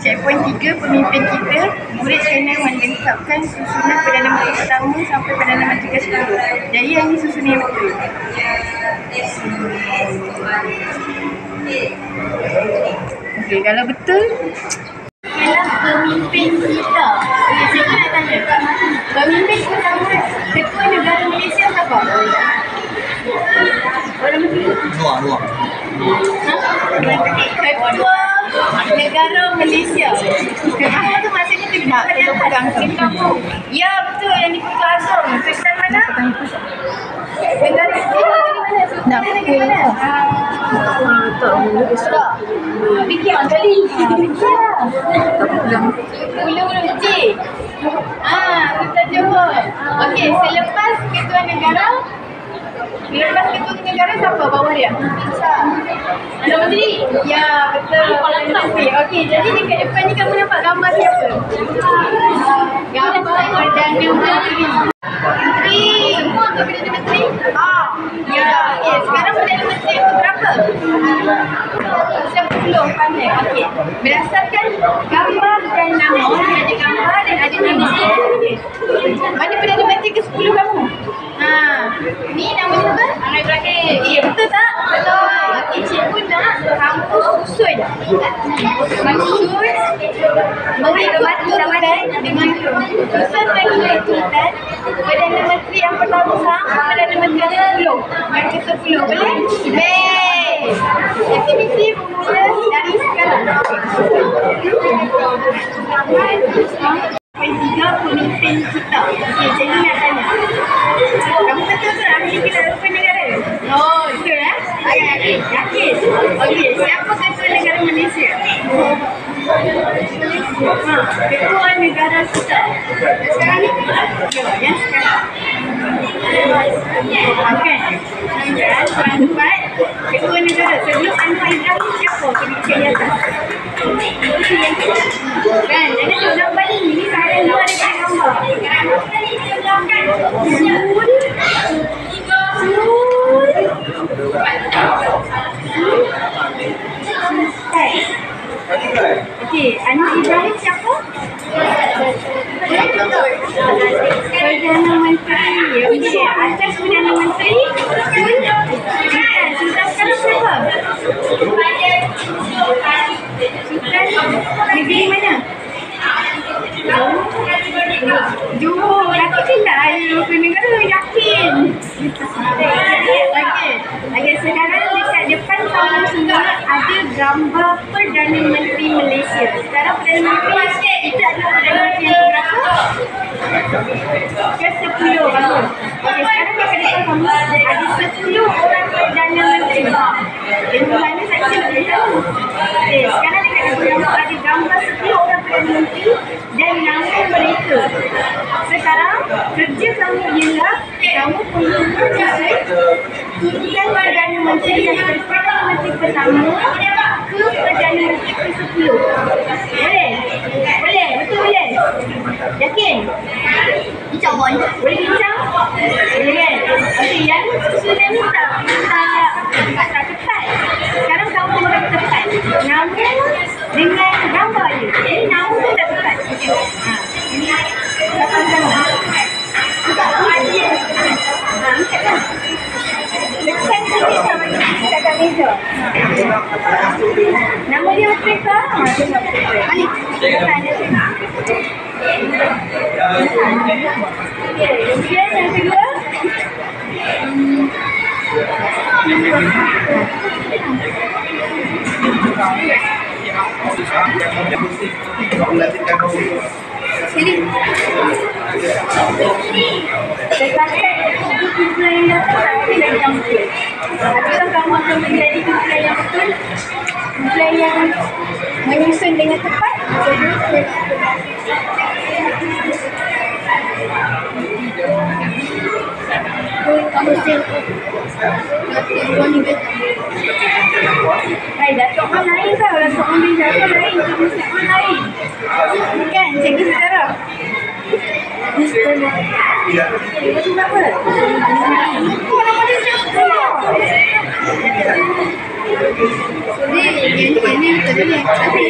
checkpoint 3, pemimpin kita, murid kena melengkapkan susunan Perdana Menteri pertama sampai Perdana Menteri ke-10. Jadi yang ini susunan yang betul. Okey, kalau betul ialah pemimpin kita. Okey, cikgu nak tanya. Pemimpin pertama ketua negara Malaysia siapa? Perdana Menteri. Luar. Ketua negara Malaysia. Apa tu maksudnya tidak pegang kampung? Ya, betul, yang di Kota Agong. Sultan mana? Negara Sultan negara mana? Tak. Fikir kali. Fikir lah. Ulu-ulu C. Sultan Johor. Okey, selepas ketua negara siapa bawah dia? Perdana Menteri? Ya, betul. Okey, jadi dekat depan ni kamu nampak gambar siapa? Gambar Perdana Menteri. Semua ke Perdana Menteri? Ya, okey. Sekarang Perdana Menteri yang berapa? 10 pandai. Okey. Berdasarkan gambar dan nama, ada gambar dan ada nama. Mana Perdana Menteri ke-10 kamu? Ni nama siapa? Ahmad Ibrahim. Ya, betul tak? Betul. Okey, cikgu nak kamu susun. Menghitung-hitungkan dengan susun menghitung-hitungkan Perdana Menteri yang pertama sama Perdana Menteri yang ke-10. Boleh? Baik. Aktiviti bermula dari sekarang. Tiga pemimpin kita. Okey, cikgu nak tanya. Kamu betul tak ambil kita rupa negara? Oh, betul Yakin? Okey, siapa ketua negara Malaysia? Ketua negara kita. Sekarang ni? Yang sekarang. Okey. Soalan 4. Ketua negara. Sebelum Anwar Ibrahim siapa? Ketua di atas. Kan, jangan tengok gambar ni. Ni soalan 2 ada kat gambar. Okey, Anwar Ibrahim siapa? Perdana Menteri. Okey, atas Perdana Menteri Sultan sekarang siapa? Sultan negeri mana? Johor. Yakin tak ada negara? Yakin. Okey, sekarang dekat depan kamu semua ada gambar Perdana Menteri Malaysia. Sekarang Perdana Menteri itu adalah Perdana Menteri yang berapa? Ke-10 kamu. Okey, sekarang dekat depan kamu ada 10 orang Perdana Menteri. Ilmuannya saya nak tahu. Okey, sekarang dekat depan kamu ada gambar 10 orang Perdana Menteri dan nama mereka. Sekarang kerja kamu ialah kamu perlu tujuan Perdana Menteri daripada Perdana Menteri pertama ke Perdana Menteri ke-10. Boleh? Boleh? Betul boleh? Yakin? Bincang boy. Boleh bincang? Boleh. Okey, yang sudah ni tak tepat. Sekarang kamu kena tepat. Nama dengan gambar je. Jadi nama pun tak tepat. Ini siapa nama? Tak ada. Angkat kan? Lepas sini sama dekat kat meja. Nama dia betul ke? Mana? Kemudian yang kedua. Sini. Setakat kumpulan yang dapat tapi lagi yang betul. Apabila kamu akan menjadi kumpulan yang betul, kumpulan yang menyusun dengan tepat, Datuk Man lain tau. Datuk Man Jaga lain. Datuk Man lain. Bukan, cikgu secara. Itu apa? Oh, nama dia siapa? Jadi, yang ini betul ni. Tapi,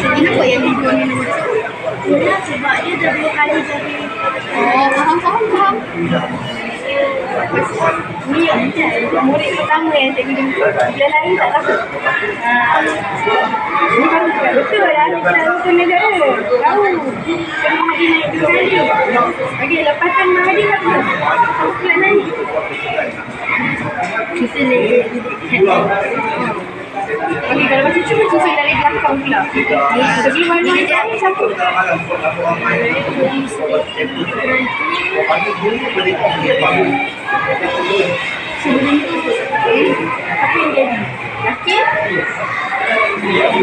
Kenapa yang dua ni nombor satu? Yalah, sebab dia dah 2 kali jadi. Oh, faham. Ni murid pertama yang cikgu jumpa. Dia lain tak takut. Ni baru cakap betul lah. Ni kita rukun negara. Tahu. Kan Mahdi naik 2 kali. Okey, lepasan Mahdi tak apa. Kamu pula naik. Kita naik. Okey, kalau macam cuba susun dari belakang pula. Pergi mana ni satu. Sebelum tu apa yang jadi? Yakin?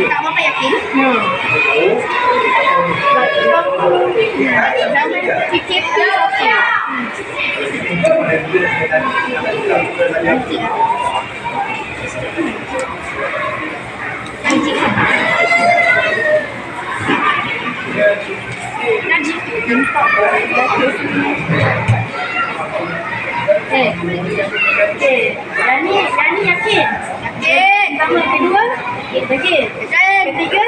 Tak apa yakin? Jangan fikir okey. Najib minta Yani yakin? Yakin. Pertama, kedua? Yakin. Ketiga?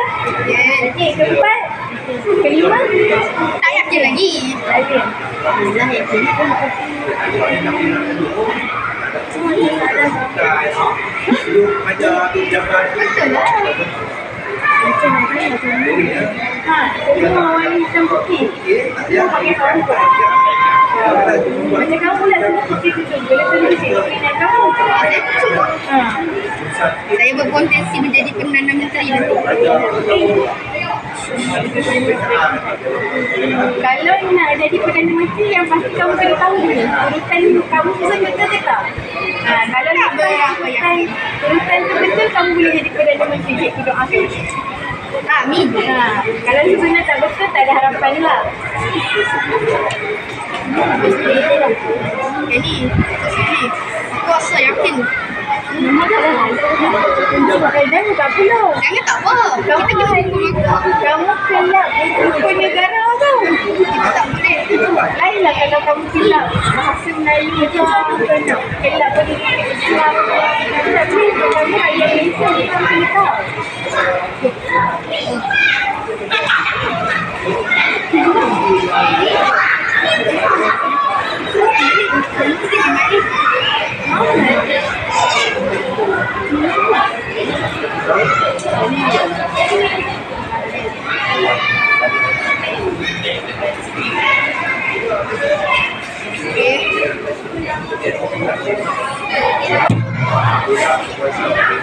Yakin. Keempat? Kelima? Tak yakin lagi. Yakin. Alhamdulillah yakin. Semua ni ada. Betul lah. Macam warna hitam putih. Dia pakai kamu. Macam kamu lah semua putih tu. Boleh tunjuk sikit kamu. Saya berpotensi menjadi Perdana Menteri nanti. Kalau nak jadi Perdana Menteri, yang pasti kamu kena tahu dulu urutan kamu susun betul ke tak? Kalau nak urutan tu betul, kamu boleh jadi Perdana Menteri. Cikgu doakan. Amin. Kalau sebenarnya tak betul, tak ada harapan lah. Jadi, aku rasa yakin. Jangan tak perlu. Jangan tak apa. Kamu kelak rukun negara tau. Kita tak boleh. Lainlah kalau kamu kelak bahasa Melayu macam kelak pendidikan Islam. Kita tak boleh. Kamu ayat Malaysia kita kena tahu.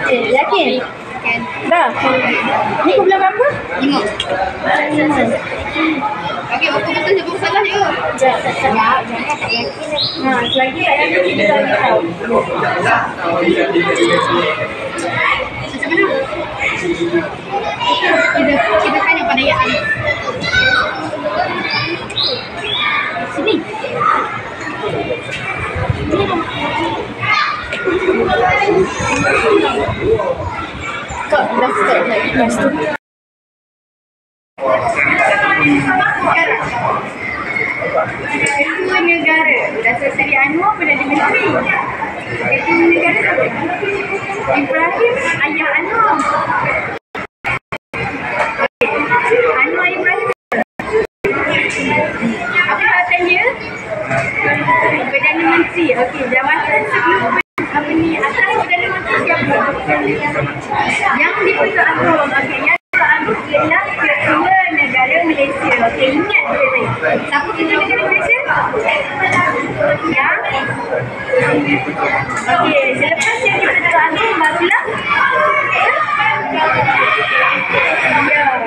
Yakin? Dah. Ni kau bilang berapa? 5. Okey, aku betul sebut salah je. Jangan tak yakin. Selagi tak yakin kita tak tahu. Macam mana? Kita tanya pada Yaan. Sini. Kau dah start lagi kelas tu. Ketua negara Datuk Seri Anwar Perdana Menteri. Ketua negara siapa? Ibrahim ayah Anwar. Anwar Ibrahim. Apa jawatan dia? Perdana Menteri. Okey, jawatan sebelum apa ni? Asal Perdana Menteri siapa? Yang diputus agung. Okey, yang diputus agung ialah Ketua Negara Malaysia. Okey, ingat dia tadi. Siapa Ketua Negara Malaysia? Yang? Okey, selepas yang diputus agung barulah ya,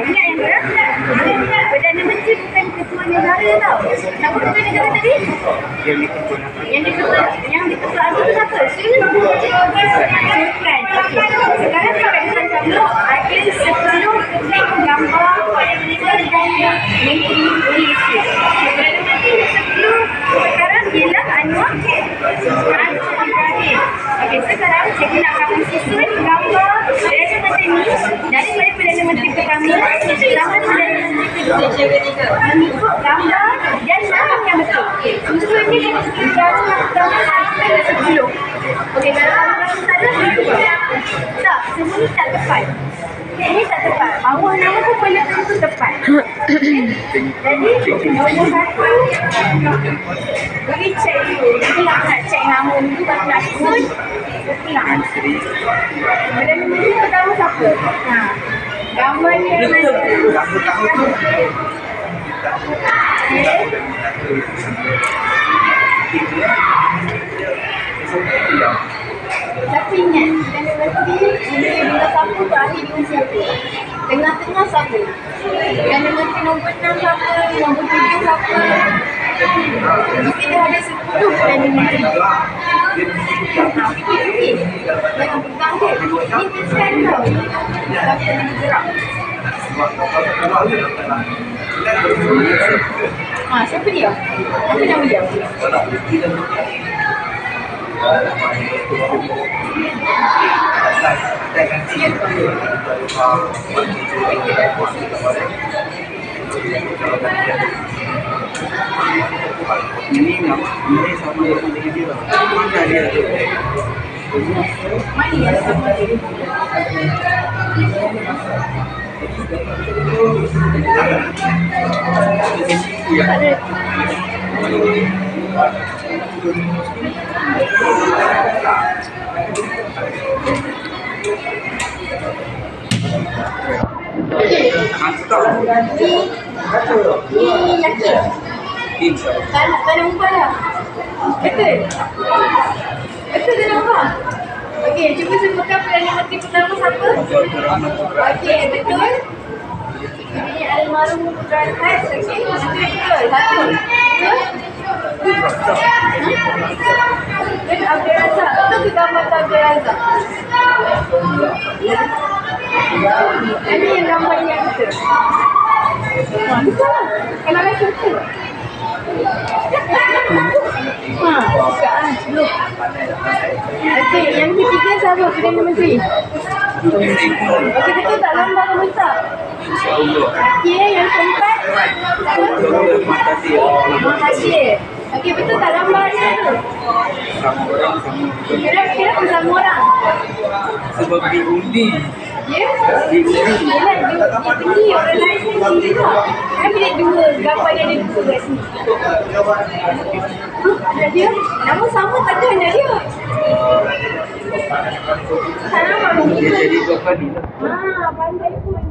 ingat yang berapa? Perdana Menteri bukan Ketua Negara tau. Siapa Ketua Negara tadi? Yang diputus agung tu siapa? Sultan. Sekarang kat depan kamu ada 10 link gambar Perdana Menteri Malaysia. Perdana Menteri 10 sekarang ialah Anwar Ibrahim. Okey, sekarang cikgu nak kamu susun gambar Perdana Menteri ni daripada Perdana Menteri pertama sampai Perdana Menteri kedua. Mengikut gambar dan nama yang betul. Okey, susun ni dah 10. Okey, kalau kamu rasa salah, tak, semua ni tak tepat. Ini tak tepat. Bawah nama tu boleh tentu tepat. Jadi, nombor 1 bagi cek dulu. Nanti nak cek nama dulu, baru nak susun. Ulang. Pada nombor 2 pertama siapa? Gambar ni yang mana? Tapi ingat, kita mesti bila siapa tu akhir dengan siapa. Tengah-tengah siapa. Kerana mesti nombor 6 siapa, nombor 7 siapa. Jadi kita ada 10 dan dengan 3. Okey. Jangan pegang dia. Ini tekan tau. Tapi dia bergerak. Siapa dia? Apa nama dia? Ini sama dengan dia. Mana dia tu? Mana yang sama dia? Ni yakin? Tak nampak lah. Betul? Betul tak nampak? Okey, cuba sebutkan Perdana Menteri pertama siapa? Okey, betul. Ini almarhum Putra Harhat. Okey, betul. Satu. Dan Abdul Razak. Betul ke gambar Abdul Razak? Ini yang gambar ni yang betul. Betul lah. Kalau rasa betul. Buka lah. Belum. Okey, yang ketiga siapa Perdana Menteri? Okey, betul tak gambar nombor tak? Okey, yang keempat Mahathir. Okey, betul tak gambarnya tu? Kira-kira pun sama orang. Sebab diundi. Ya? Yelah, dia tinggi orang lain pun tinggi tak? Kan bilik 2, gambar dia ada 2 kat sini. Anak dia? Nama sama takkan anak dia? Tak nampak pun. Dia jadi berapa ni lah. Pandai pun.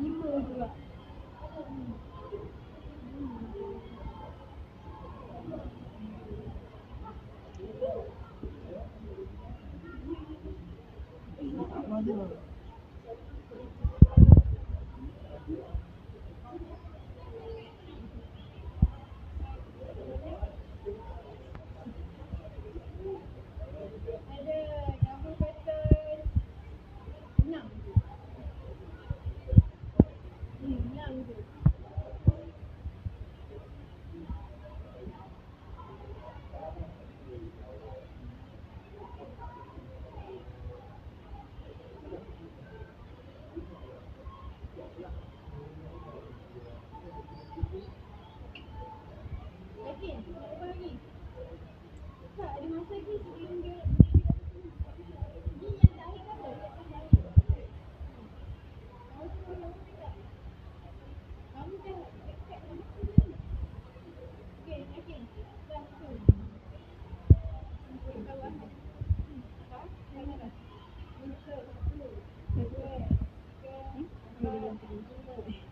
Lima juga. Apa aja lah. Yakin? Apa lagi? Tak, ada masa lagi sebelum dia ni yang terakhir kata. Kamu dah dekat dengan aku. Okey, yakin? Dah betul. Untuk kawan. Ha? Mana dah? Untuk 1, 2, 3, 4, 5.